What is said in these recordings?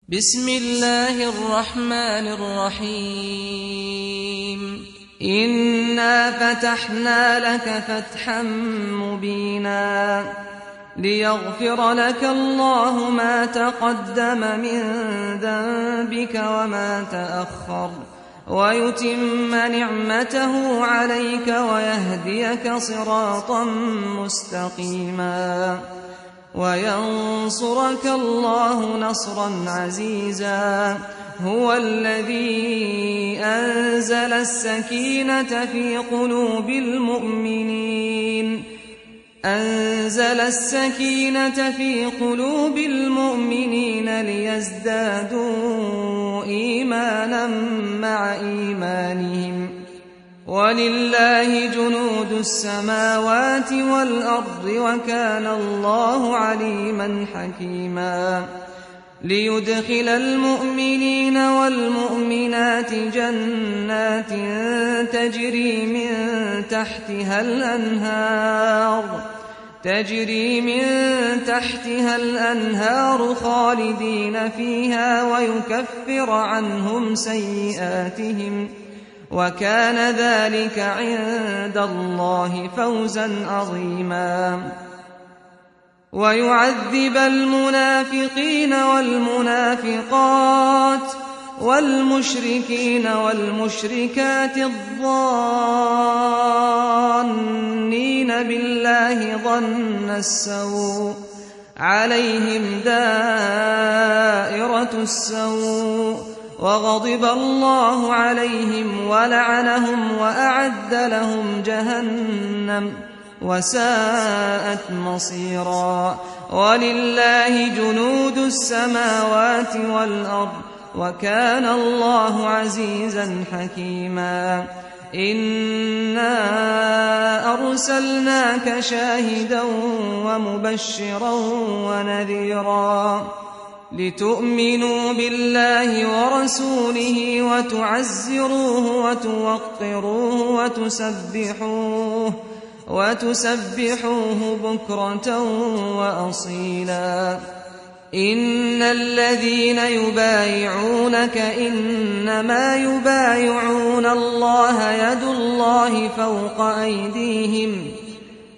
بسم الله الرحمن الرحيم إنا فتحنا لك فتحا مبينا ليغفر لك الله ما تقدم من ذنبك وما تأخر ويتم نعمته عليك ويهديك صراطا مستقيما وينصرك الله نصرا عزيزا هو الذي أنزل السكينة في قلوب المؤمنين ليزدادوا إيمانا مع إيمانهم ولله جنود السماوات والأرض وكان الله عليما حكيما ليدخل المؤمنين والمؤمنات جنات تجري من تحتها الأنهار خالدين فيها ويكفر عنهم سيئاتهم وكان ذلك عند الله فوزا عظيما ويعذب المنافقين والمنافقات والمشركين والمشركات الظانين بالله ظن السوء عليهم دائرة السوء وغضب الله عليهم ولعنهم وأعد لهم جهنم وساءت مصيرا ولله جنود السماوات والأرض وكان الله عزيزا حكيما إنا أرسلناك شاهدا ومبشرا ونذيرا لتؤمنوا بالله ورسوله وتعزروه وتوقروه وتسبحوه بكرة وأصيلا إن الذين يبايعونك إنما يبايعون الله يد الله فوق أيديهم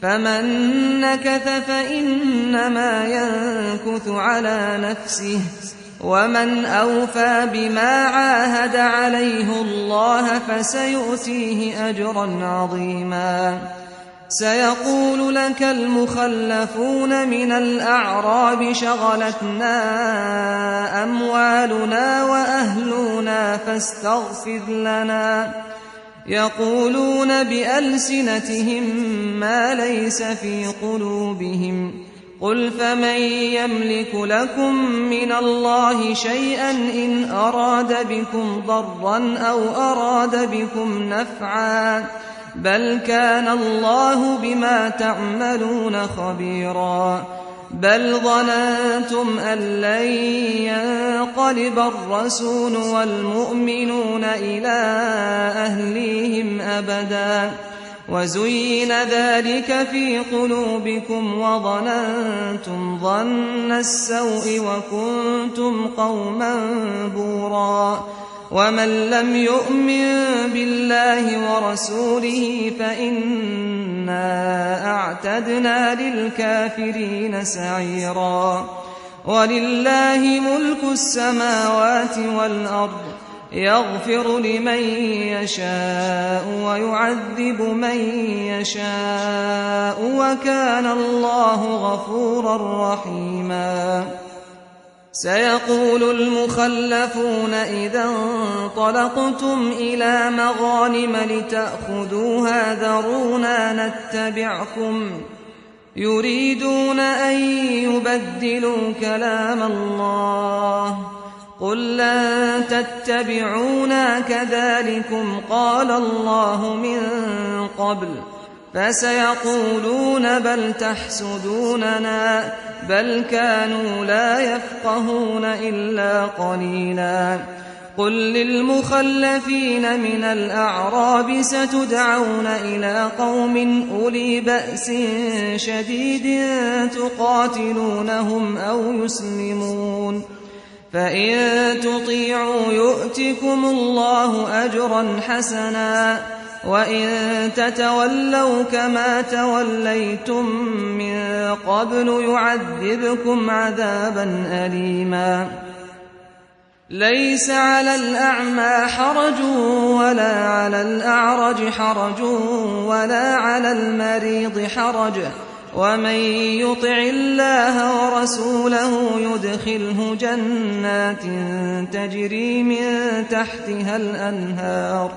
فمن نكث فإنما ينكث على نفسه ومن أوفى بما عاهد عليه الله فسيؤتيه أجرا عظيما سيقول لك المخلفون من الأعراب شغلتنا أموالنا وأهلنا فاستغفر لنا يقولون بألسنتهم ما ليس في قلوبهم قل فمن يملك لكم من الله شيئا إن أراد بكم ضرا أو أراد بكم نفعا بل كان الله بما تعملون خبيرا بل ظننتم أن لن ينقلب الرسول والمؤمنون إلى أهليهم أبدا وزين ذلك في قلوبكم وظننتم ظن السوء وكنتم قوما بورا ومن لم يؤمن بالله ورسوله فإنا أعتدنا للكافرين سعيرا ولله ملك السماوات والأرض يغفر لمن يشاء ويعذب من يشاء وكان الله غفورا رحيما سيقول المخلفون إذا انطلقتم إلى مغانم لتأخذوها ذرونا نتبعكم يريدون أن يبدلوا كلام الله قل لن تتبعونا كذلكم قال الله من قبل فسيقولون بل تحسدوننا بل كانوا لا يفقهون إلا قليلا قل للمخلفين من الأعراب ستدعون إلى قوم أولي بأس شديد تقاتلونهم أو يسلمون فإن تطيعوا يؤتكم الله أجرا حسنا وإن تتولوا كما توليتم من قبل يعذبكم عذابا أليما ليس على الأعمى حرج ولا على الأعرج حرج ولا على المريض حرج ومن يطع الله ورسوله يدخله جنات تجري من تحتها الأنهار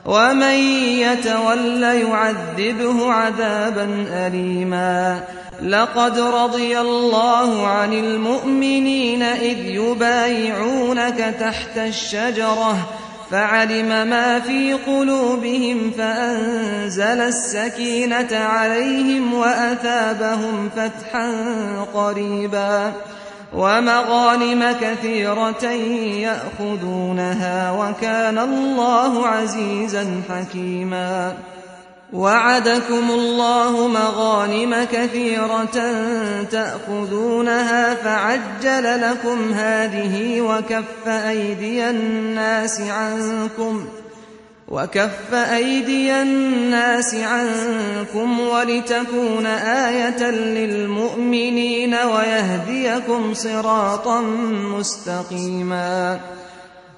ومن يتول يعذبه عذابا أليما لقد رضي الله عن المؤمنين إذ يبايعونك تحت الشجرة فعلم ما في قلوبهم فأنزل السكينة عليهم وأثابهم فتحا قريبا ومغانم كثيرة يأخذونها وكان الله عزيزا حكيما وعدكم الله مغانم كثيرة تأخذونها فعجل لكم هذه وكف أيدي الناس عنكم ولتكون آية للمؤمنين ويهديكم صراطا مستقيما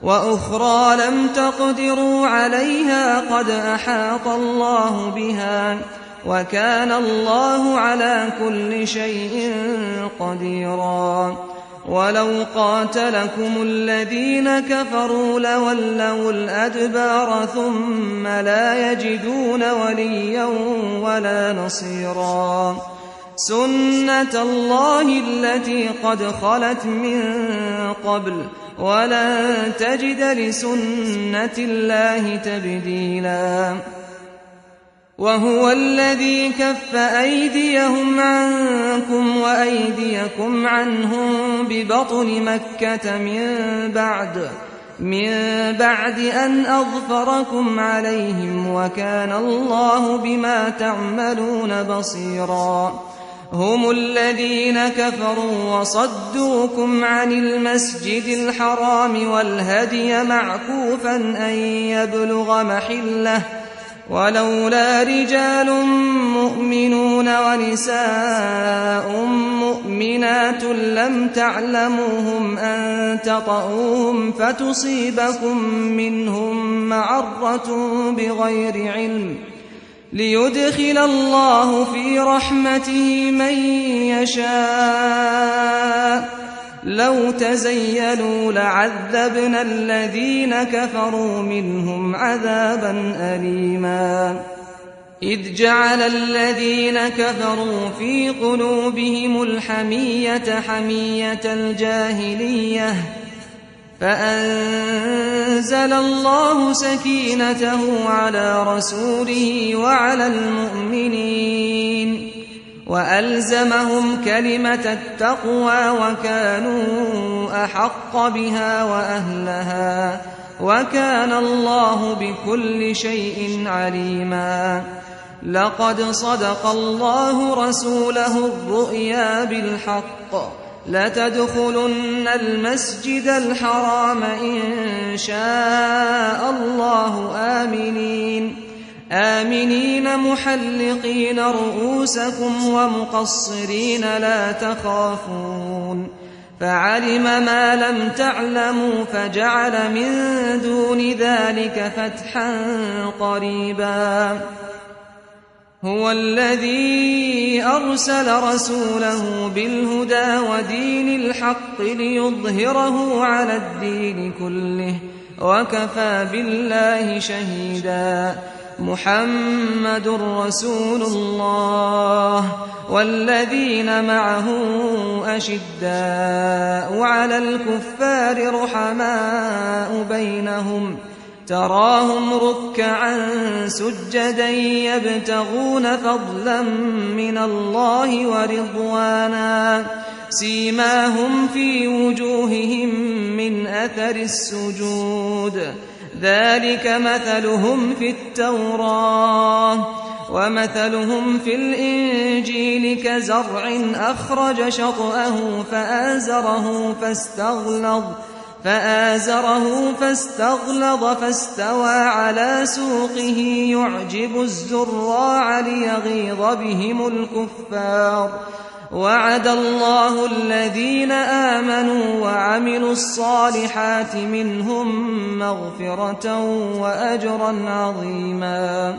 وأخرى لم تقدروا عليها قد أحاط الله بها وكان الله على كل شيء قديرا ولو قاتلكم الذين كفروا لولوا الأدبار ثم لا يجدون وليا ولا نصيرا سنة الله التي قد خلت من قبل ولن تجد لسنة الله تبديلا وهو الذي كف أيديهم عنكم وأيديكم عنهم ببطن مكة من بعد أن أظفركم عليهم وكان الله بما تعملون بصيرا هم الذين كفروا وصدوكم عن المسجد الحرام والهدي معكوفا أن يبلغ محله ولولا رجال مؤمنون ونساء مؤمنات لم تعلموهم أن تطؤوهم فتصيبكم منهم معرة بغير علم ليدخل الله في رحمته من يشاء لو تزيلوا لعذبنا الذين كفروا منهم عذابا أليما إذ جعل الذين كفروا في قلوبهم الحمية حمية الجاهلية فأنزل الله سكينته على رسوله وعلى المؤمنين وألزمهم كلمة التقوى وكانوا أحق بها وأهلها وكان الله بكل شيء عليما لقد صدق الله رسوله الرؤيا بالحق لتدخلن المسجد الحرام إن شاء الله آمنين محلقين رؤوسكم ومقصرين لا تخافون فعلم ما لم تعلموا فجعل من دون ذلك فتحا قريبا هو الذي أرسل رسوله بالهدى ودين الحق ليظهره على الدين كله وكفى بالله شهيدا محمد رسول الله والذين معه أشداء على الكفار رحماء بينهم تراهم ركعا سجدا يبتغون فضلا من الله ورضوانا سيماهم في وجوههم من أثر السجود ذلك مثلهم في التوراة ومثلهم في الإنجيل كزرع أخرج شطأه فآزره فاستغلظ فاستوى على سوقه يعجب الزراع ليغيظ بهم الكفار. وعد الله الذين آمنوا وعملوا الصالحات منهم مغفرة وأجرا عظيما.